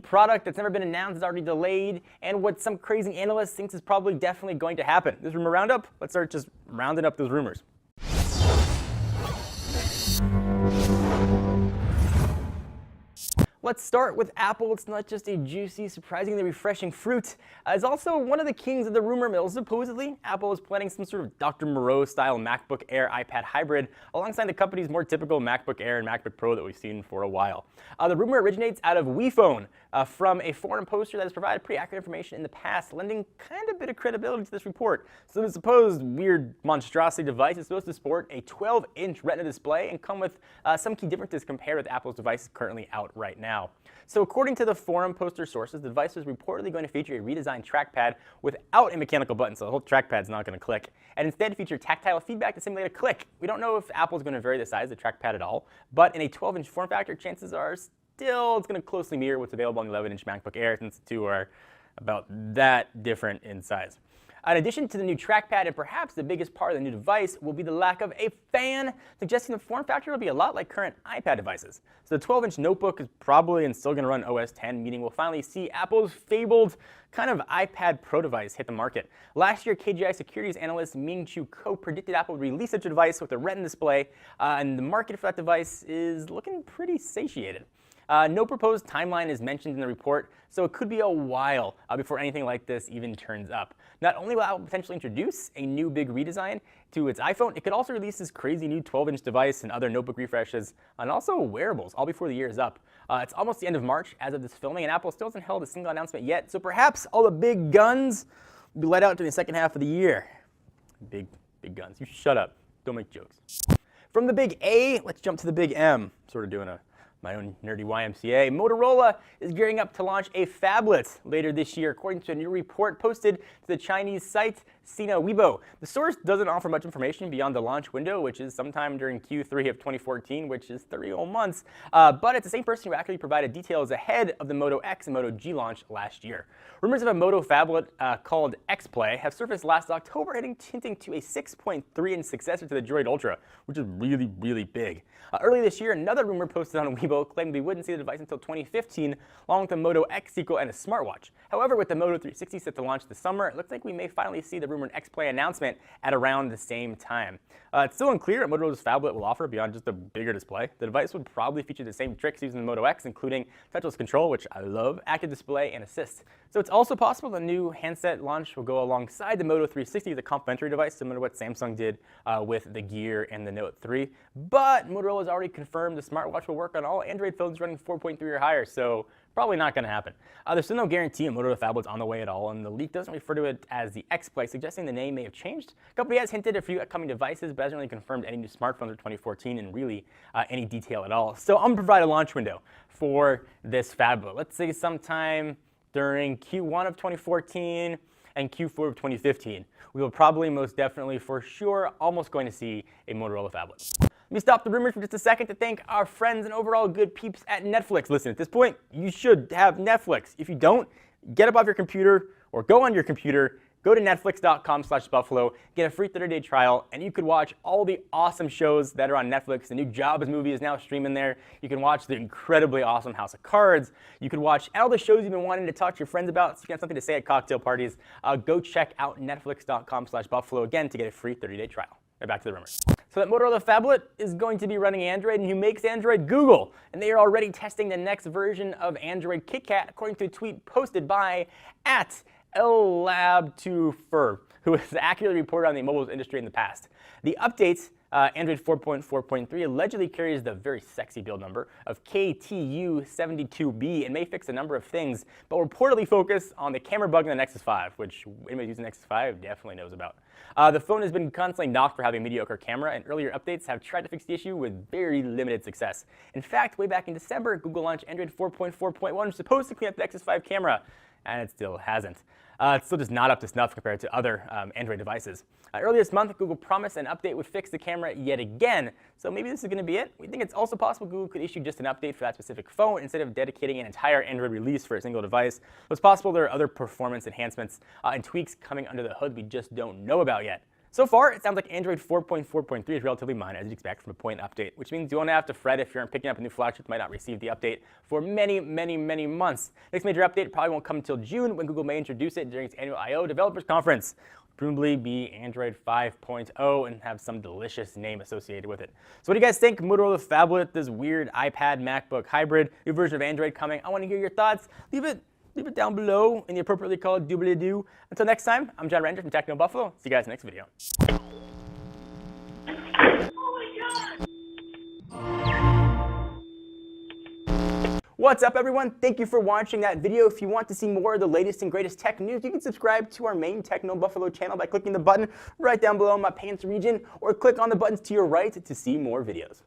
Product that's never been announced is already delayed, and what some crazy analyst thinks is probably definitely going to happen. This rumor roundup, let's start just rounding up those rumors. Let's start with Apple. It's not just a juicy, surprisingly refreshing fruit. It's also one of the kings of the rumor mill. Supposedly, Apple is planning some sort of Dr. Moreau-style MacBook Air iPad hybrid alongside the company's more typical MacBook Air and MacBook Pro that we've seen for a while. The rumor originates out of WePhone from a forum poster that has provided pretty accurate information in the past, lending kind of a bit of credibility to this report. So the supposed weird monstrosity device is supposed to sport a 12-inch Retina display and come with some key differences compared with Apple's device currently out right now. So according to the forum poster sources, the device is reportedly going to feature a redesigned trackpad without a mechanical button, so the whole trackpad's not going to click, and instead feature tactile feedback to simulate a click. We don't know if Apple's going to vary the size of the trackpad at all, but in a 12-inch form factor, chances are still it's going to closely mirror what's available on the 11-inch MacBook Air, since the two are about that different in size. In addition to the new trackpad, and perhaps the biggest part of the new device, will be the lack of a fan, suggesting the form factor will be a lot like current iPad devices. So the 12-inch notebook is probably and still going to run OS X, meaning we'll finally see Apple's fabled kind of iPad Pro device hit the market. Last year, KGI securities analyst Ming-Chu Kuo predicted Apple would release such a device with a Retina display, and the market for that device is looking pretty satiated. No proposed timeline is mentioned in the report, so it could be a while before anything like this even turns up. Not only will Apple potentially introduce a new big redesign to its iPhone, it could also release this crazy new 12-inch device and other notebook refreshes, and also wearables, all before the year is up. It's almost the end of March as of this filming, and Apple still hasn't held a single announcement yet, so perhaps all the big guns will be let out during the second half of the year. Big guns. You shut up. Don't make jokes. From the big A, let's jump to the big M. Sort of doing my own nerdy YMCA. Motorola is gearing up to launch a phablet later this year, according to a new report posted to the Chinese site Sina Weibo. The source doesn't offer much information beyond the launch window, which is sometime during Q3 of 2014, which is 30 whole months. But it's the same person who actually provided details ahead of the Moto-X and Moto-G launch last year. Rumors of a Moto phablet called X-Play have surfaced last October, hinting to a 6.3-inch successor to the Droid Ultra, which is really big. Early this year, another rumor posted on Weibo claimed we wouldn't see the device until 2015, along with the Moto X sequel and a smartwatch. However, with the Moto 360 set to launch this summer, it looks like we may finally see the rumored X-Play announcement at around the same time. It's still unclear what Motorola's phablet will offer beyond just a bigger display. The device would probably feature the same tricks used in the Moto X, including touchless control, which I love, active display, and assist. So it's also possible the new handset launch will go alongside the Moto 360 as a complementary device, similar to what Samsung did with the Gear and the Note 3. But Motorola has already confirmed the smartwatch will work on all Android phones running 4.3 or higher, so probably not going to happen. There's still no guarantee a Motorola phablet's on the way at all, and the leak doesn't refer to it as the X-Play, suggesting the name may have changed. The company has hinted at a few upcoming devices, but hasn't really confirmed any new smartphones for 2014 in really any detail at all. So I'm going to provide a launch window for this phablet. Let's say sometime during Q1 of 2014 and Q4 of 2015. We will probably, most definitely, for sure, almost going to see a Motorola phablet. Let me stop the rumors for just a second to thank our friends and overall good peeps at Netflix. Listen, at this point, you should have Netflix. If you don't, get up off your computer or go on your computer, go to netflix.com/buffalo, get a free 30-day trial, and you could watch all the awesome shows that are on Netflix. The new Jobs movie is now streaming there. You can watch the incredibly awesome House of Cards. You can watch all the shows you've been wanting to talk to your friends about, so you can have something to say at cocktail parties. Go check out netflix.com/buffalo again to get a free 30-day trial. Right, back to the rumors. So that Motorola phablet is going to be running Android, and who makes Android? Google. And they are already testing the next version of Android KitKat, according to a tweet posted by @LLab2Fur, who has accurately reported on the mobile industry in the past. The update, Android 4.4.3, allegedly carries the very sexy build number of KTU72B and may fix a number of things, but will reportedly focus on the camera bug in the Nexus 5, which anybody using the Nexus 5 definitely knows about. The phone has been constantly knocked for having a mediocre camera, and earlier updates have tried to fix the issue with very limited success. In fact, way back in December, Google launched Android 4.4.1, supposed to clean up the Nexus 5 camera, and it still hasn't. It's still just not up to snuff compared to other Android devices. Earlier this month, Google promised an update would fix the camera yet again, so maybe this is going to be it. We think it's also possible Google could issue just an update for that specific phone instead of dedicating an entire Android release for a single device. It's possible there are other performance enhancements and tweaks coming under the hood we just don't know about yet. So far, it sounds like Android 4.4.3 is relatively minor, as you'd expect from a point update, which means you won't have to fret if you're picking up a new flagship that might not receive the update for many months. Next major update probably won't come until June, when Google may introduce it during its annual I/O Developers Conference. Presumably be Android 5.0 and have some delicious name associated with it. So what do you guys think? Motorola Phablet, this weird iPad MacBook hybrid, new version of Android coming. I want to hear your thoughts. Leave it down below in the appropriately called doobly-doo. Until next time, I'm John Ranger from Techno Buffalo. See you guys next video. What's up, everyone? Thank you for watching that video. If you want to see more of the latest and greatest tech news, you can subscribe to our main Techno Buffalo channel by clicking the button right down below in my pants region, or click on the buttons to your right to see more videos.